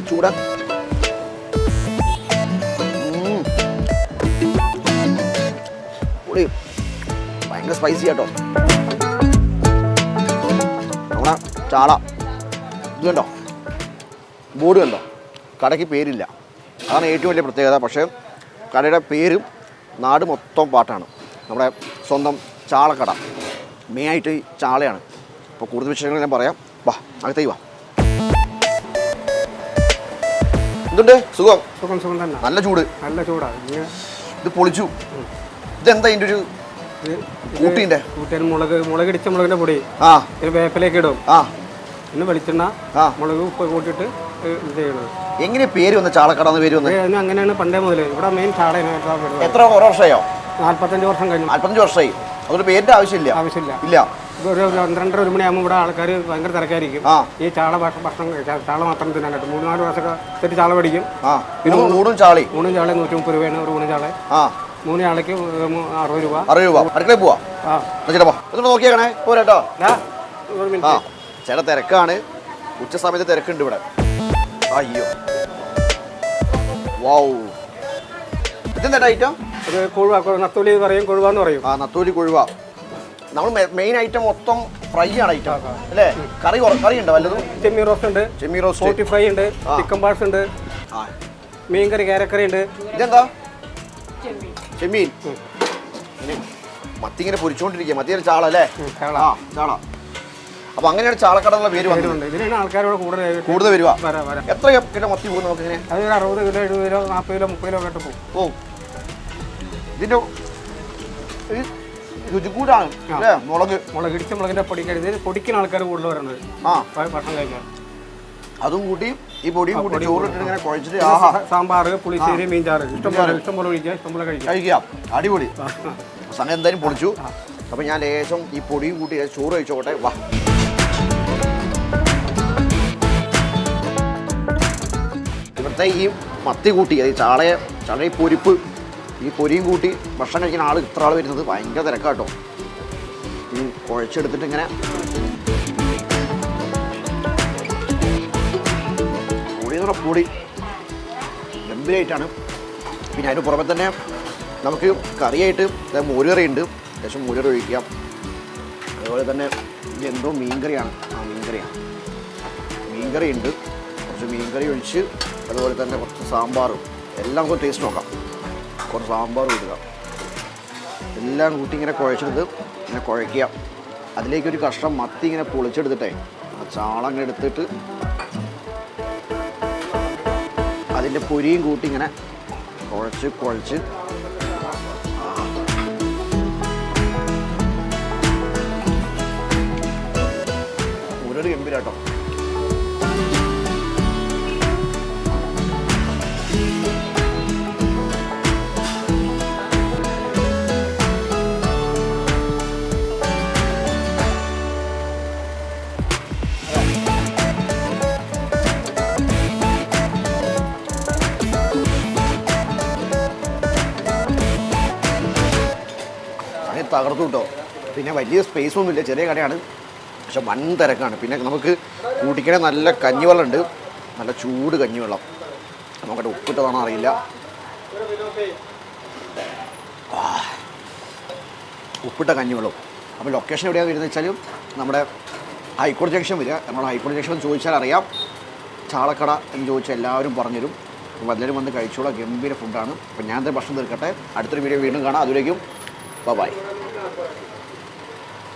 ചൂട് പൊളി ഭയങ്കര സ്പൈസി ആട്ടോ. നമ്മുടെ ചാള ഇത് കണ്ടോ, ബോർഡ് കണ്ടോ, കടയ്ക്ക് പേരില്ല, അതാണ് ഏറ്റവും വലിയ പ്രത്യേകത. പക്ഷേ കടയുടെ പേരും നാട് മൊത്തം പാട്ടാണ്. നമ്മുടെ സ്വന്തം ചാളക്കട, മെയിനായിട്ട് ഈ ചാളയാണ്. അപ്പോൾ കൂടുതൽ വിഷയങ്ങൾ ഞാൻ പറയാം. വാ അകത്തേക്ക് വാ. എന്തുണ്ട്, സുഖം? സുഖം സുഖം തന്നെ. നല്ല ചൂട്, നല്ല ചൂടാണ്. ഇത് പൊളിച്ചു. ഇതെന്താ ഇതിൻ്റെ ഒരു കൂട്ടീൻ്റെ? മുളകിടിച്ച മുളകിൻ്റെ പൊടി വേപ്പിലേക്ക് ഇടും. പിന്നെ വെളിച്ചെണ്ണ, മുളക്, ഉപ്പ് കൂട്ടിയിട്ട് ഇത് ചെയ്യണത്. എങ്ങനെ പേര് വന്ന ചാളക്കട എന്ന് പേര് വന്നത്? അങ്ങനെയാണ് പണ്ടേ മുതൽ ഇവിടെ മെയിൻ ചാള. എത്ര വർഷമായോ? 45 വർഷം കഴിഞ്ഞു. 45 വർഷമായി. അതൊരു പേരിന്റെ ആവശ്യമില്ല. ഇല്ല. ഒരു 12-1 മണിയാകുമ്പോൾ ഇവിടെ ആൾക്കാർ ഭയങ്കര തിരക്കായിരിക്കും. ഈ ചാള ഭക്ഷണം ചാള മാത്രം തിന്നാനായിട്ട് 3-4 വർഷമൊക്കെ ചാള പഠിക്കും. പിന്നെ ഊണും ചാളി 130 രൂപയാണ് ഒരു ഊണ് ചാള. 3 ചാളയ്ക്ക് 60 രൂപ. 60 രൂപ. അടുക്കളയിൽ പോവാ. നോക്കിയാണേ പോരാട്ടോ. ചില തിരക്കാണ്, ഉച്ച സമയത്ത് തിരക്കുണ്ട് ഇവിടെ. അയ്യോ വൗ, ഇതെന്താ ഐറ്റം? അത് കൊഴുവ, നത്തോലി പറയും, കൊഴുവാന്ന് പറയും. നത്തോലി കൊഴുവ. നമ്മൾ മെയിൻ ഐറ്റം മൊത്തം ഫ്രൈ ആണ് ഐറ്റം അല്ലേ? കറി ഉണ്ടോ വല്ലതും? ചെമ്മീൻ റോസ്റ്റ് ഉണ്ട്, ചെമ്മീൻ റോസ്റ്റ്, പോട്ടി ഫ്രൈ ഉണ്ട്, ചിക്കൻ പാഴ്സ് ഉണ്ട്, മീൻകറി, കാരക്കറി ഉണ്ട്. ഇതെന്താ? ചെമ്മീൻ. മത്തി ഇങ്ങനെ പൊരിച്ചുകൊണ്ടിരിക്കുക. മത്തിയുടെ ചാള അല്ലേ? ചാള. അപ്പൊ അങ്ങനെയാണ് ചാളക്കട എന്നുള്ള പേര് വന്നിട്ടുണ്ട്. ഇതിനാണ് ആൾക്കാരോട് കൂടുതൽ വരിക. എത്ര കിലോ മത്തി പോകും നമുക്ക്? ഇങ്ങനെ അത് 60 കിലോ, 70 കിലോ, 40 കിലോ, 30 കിലോ കേട്ട് പോകും. ഇതിന്റെ രുചി കൂടാണ് അല്ലേ? മുളകിടിച്ച മുളകിന്റെ പൊടിക്കുന്ന ആൾക്കാർ കൂടുതൽ വരുന്നത് ഭക്ഷണം കഴിക്കാൻ. അതും കൂട്ടി ഈ പൊടിയും കൂട്ടി ചോറിട്ട് ഇങ്ങനെ കുഴച്ചിട്ട് സാമ്പാർ, പുളിശ്ശേരി, മീൻചാറ് ഇഷ്ടംപോലെ ഒഴിക്കുക, ഇഷ്ടംപോലെ കഴിക്കാം. അടിപൊളി. സമയം എന്തായാലും പൊളിച്ചു. അപ്പൊ ഞാൻ ലേശം ഈ പൊടിയും കൂട്ടി ചോറ് കഴിച്ചോട്ടെ. വാ. ഇവിടുത്തെ ഈ മത്തി കൂട്ടി, ഈ ചാളയെ പൊരിപ്പ്, ഈ പൊരിയും കൂട്ടി ഭക്ഷണം കഴിക്കുന്ന ആൾ ഇത്ര ആൾ വരുന്നത് ഭയങ്കര തിരക്കാട്ടോ. ഈ കുഴച്ചെടുത്തിട്ട് ഇങ്ങനെ പൊടി ഗംഭീരമായിട്ടാണ്. പിന്നെ അതിന് പുറമെ തന്നെ നമുക്ക് കറിയായിട്ട് മോരുകറി ഉണ്ട്, അത്യാവശ്യം മോരുകറി ഒഴിക്കാം. അതുപോലെ തന്നെ എന്തോ മീൻകറിയാണ്. മീൻകറി ഉണ്ട്, കുറച്ച് മീൻകറി ഒഴിച്ച് അതുപോലെ തന്നെ കുറച്ച് സാമ്പാറും എല്ലാം നമുക്ക് ടേസ്റ്റ് നോക്കാം. കുറച്ച് സാമ്പാറും ഇടുക, എല്ലാം കൂട്ടി ഇങ്ങനെ കുഴച്ചെടുത്ത് ഇങ്ങനെ കുഴയ്ക്കുക. അതിലേക്കൊരു കഷ്ണം മത്തി ഇങ്ങനെ പൊളിച്ചെടുത്തിട്ടേ ആ ചാള ഇങ്ങനെ എടുത്തിട്ട് അതിൻ്റെ പൊരിയും കൂട്ടി ഇങ്ങനെ കുഴച്ച് ഒരു ഗംഭീരാട്ടോ. തകർത്തു കിട്ടോ. പിന്നെ വലിയ സ്പേസ് ഒന്നുമില്ല, ചെറിയ കടയാണ്, പക്ഷെ വൻ തിരക്കാണ്. പിന്നെ നമുക്ക് കൂട്ടിക്കണേ നല്ല കഞ്ഞിവെള്ളം ഉണ്ട്, നല്ല ചൂട് കഞ്ഞിവെള്ളം. നോക്കട്ടെ ഉപ്പിട്ടതാണോ അറിയില്ല. ഉപ്പിട്ട കഞ്ഞിവെള്ളം. അപ്പോൾ ലൊക്കേഷൻ എവിടെയാണ് വരുന്നത് വെച്ചാൽ നമ്മുടെ ഹൈക്കോടതി ജംഗ്ഷൻ വരിക. നമ്മുടെ ഹൈക്കോടതി ജംഗ്ഷൻ എന്ന് ചോദിച്ചാൽ അറിയാം. ചാളക്കട എന്ന് ചോദിച്ചാൽ എല്ലാവരും പറഞ്ഞുതരും. അപ്പോൾ എല്ലാവരും വന്ന് കഴിച്ചോളാം. ഗംഭീര ഫുഡാണ്. അപ്പോൾ ഞാൻ ഭക്ഷണം തീർക്കട്ടെ. അടുത്തൊരു വീഡിയോ വീണ്ടും കാണാം. അതിലേക്കും ബൈ.